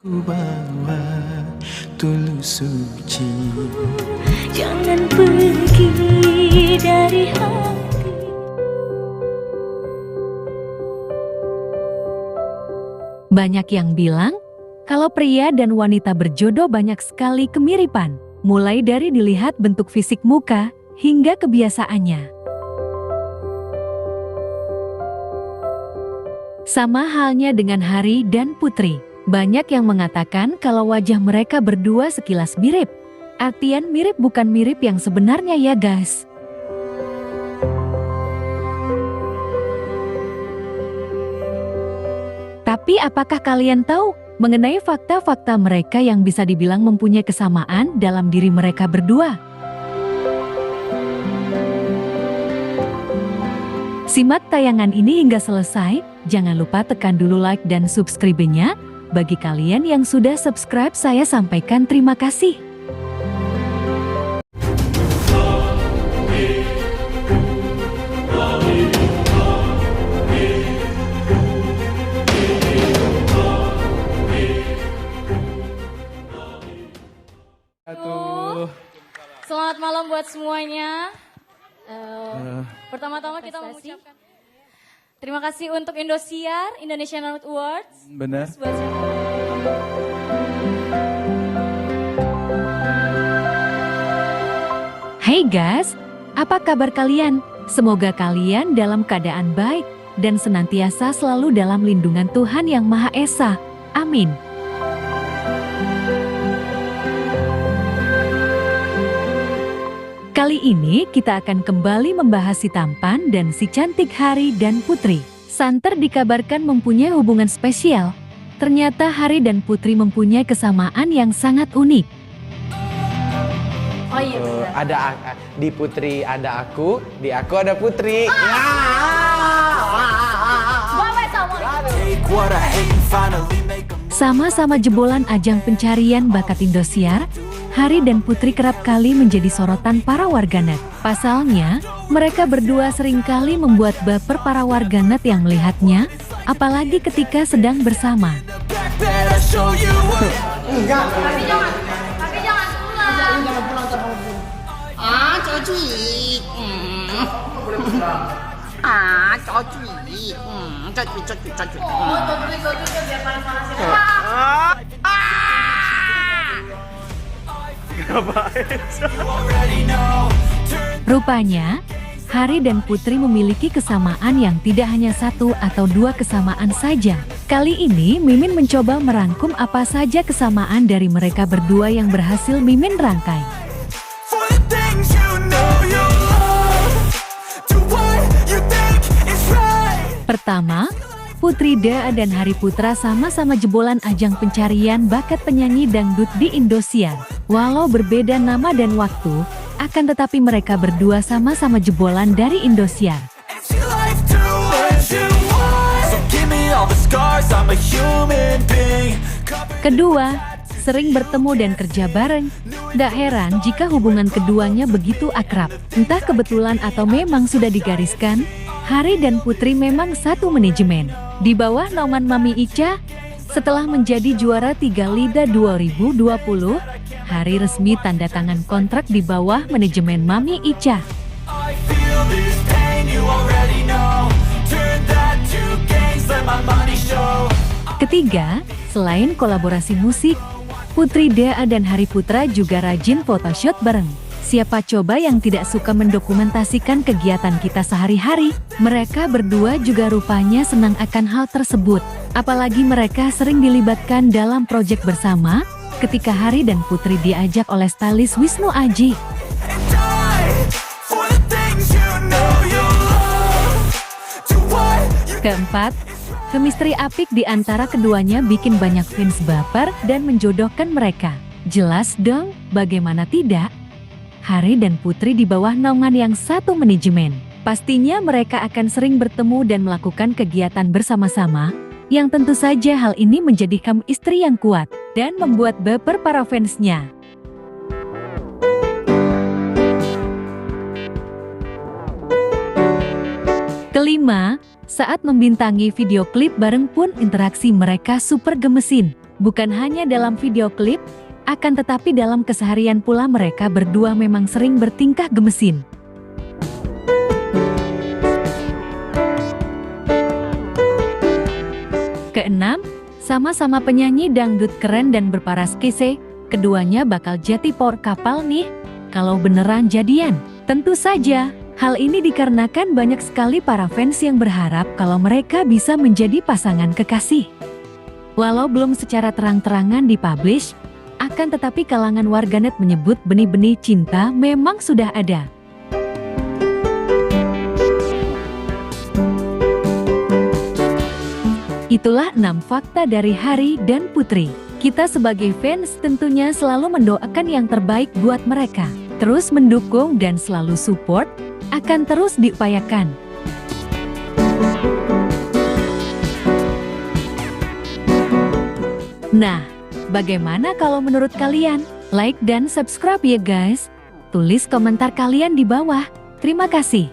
Bawa tulus suci. Jangan pergi dari hati. Banyak yang bilang, kalau pria dan wanita berjodoh banyak sekali kemiripan, mulai dari dilihat bentuk fisik muka hingga kebiasaannya. Sama halnya dengan Hari dan Putri. Banyak yang mengatakan kalau wajah mereka berdua sekilas mirip. Artian mirip bukan mirip yang sebenarnya ya guys. Tapi apakah kalian tahu mengenai fakta-fakta mereka yang bisa dibilang mempunyai kesamaan dalam diri mereka berdua? Simak tayangan ini hingga selesai, jangan lupa tekan dulu like dan subscribe-nya. Bagi kalian yang sudah subscribe, saya sampaikan terima kasih. Selamat malam buat semuanya. Pertama-tama kita mengucapkan terima kasih untuk Indosiar, Indonesian Awards. Benar. Buat siapa? Hai guys, apa kabar kalian? Semoga kalian dalam keadaan baik dan senantiasa selalu dalam lindungan Tuhan Yang Maha Esa. Amin. Kali ini kita akan kembali membahas si tampan dan si cantik Hari dan Putri. Santer dikabarkan mempunyai hubungan spesial. Ternyata Hari dan Putri mempunyai kesamaan yang sangat unik. Oh iya benar. Ada di Putri ada aku, di aku ada Putri. Sama-sama jebolan ajang pencarian bakat Indosiar, Hari dan Putri kerap kali menjadi sorotan para warganet. Pasalnya, mereka berdua seringkali membuat baper para warganet yang melihatnya, apalagi ketika sedang bersama. Tapi jangan pulang. Biar panas-panasin. Rupanya, Hari dan Putri memiliki kesamaan yang tidak hanya satu atau dua kesamaan saja. Kali ini Mimin mencoba merangkum apa saja kesamaan dari mereka berdua yang berhasil Mimin rangkai. Pertama, Putri Daa dan Hari Putra sama-sama jebolan ajang pencarian bakat penyanyi dangdut di Indosiar. Walau berbeda nama dan waktu, akan tetapi mereka berdua sama-sama jebolan dari Indosiar. Kedua, sering bertemu dan kerja bareng. Tak heran jika hubungan keduanya begitu akrab. Entah kebetulan atau memang sudah digariskan, Hari dan Putri memang satu manajemen. Di bawah naungan Mami Ica, setelah menjadi juara 3 LIDA 2020, Hari resmi tanda tangan kontrak di bawah manajemen Mami Ica. Ketiga, selain kolaborasi musik, Putri Daa dan Hari Putra juga rajin photoshoot bareng. Siapa coba yang tidak suka mendokumentasikan kegiatan kita sehari-hari? Mereka berdua juga rupanya senang akan hal tersebut. Apalagi mereka sering dilibatkan dalam proyek bersama, ketika Hari dan Putri diajak oleh stylist Wisnu Aji. Keempat, chemistry apik di antara keduanya bikin banyak fans baper dan menjodohkan mereka. Jelas dong, bagaimana tidak? Hari dan Putri di bawah naungan yang satu manajemen. Pastinya mereka akan sering bertemu dan melakukan kegiatan bersama-sama, yang tentu saja hal ini menjadikan istri yang kuat dan membuat baper para fansnya. Kelima, saat membintangi video klip bareng pun interaksi mereka super gemesin. Bukan hanya dalam video klip, akan tetapi dalam keseharian pula mereka berdua memang sering bertingkah gemesin. Keenam, sama-sama penyanyi dangdut keren dan berparas kese, keduanya bakal jadi por kapal nih, kalau beneran jadian. Tentu saja, hal ini dikarenakan banyak sekali para fans yang berharap kalau mereka bisa menjadi pasangan kekasih. Walau belum secara terang-terangan dipublish, akan tetapi kalangan warganet menyebut benih-benih cinta memang sudah ada. Itulah 6 fakta dari Hari dan Putri. Kita sebagai fans tentunya selalu mendoakan yang terbaik buat mereka. Terus mendukung dan selalu support, akan terus diupayakan. Nah, bagaimana kalau menurut kalian? Like dan subscribe ya guys. Tulis komentar kalian di bawah. Terima kasih.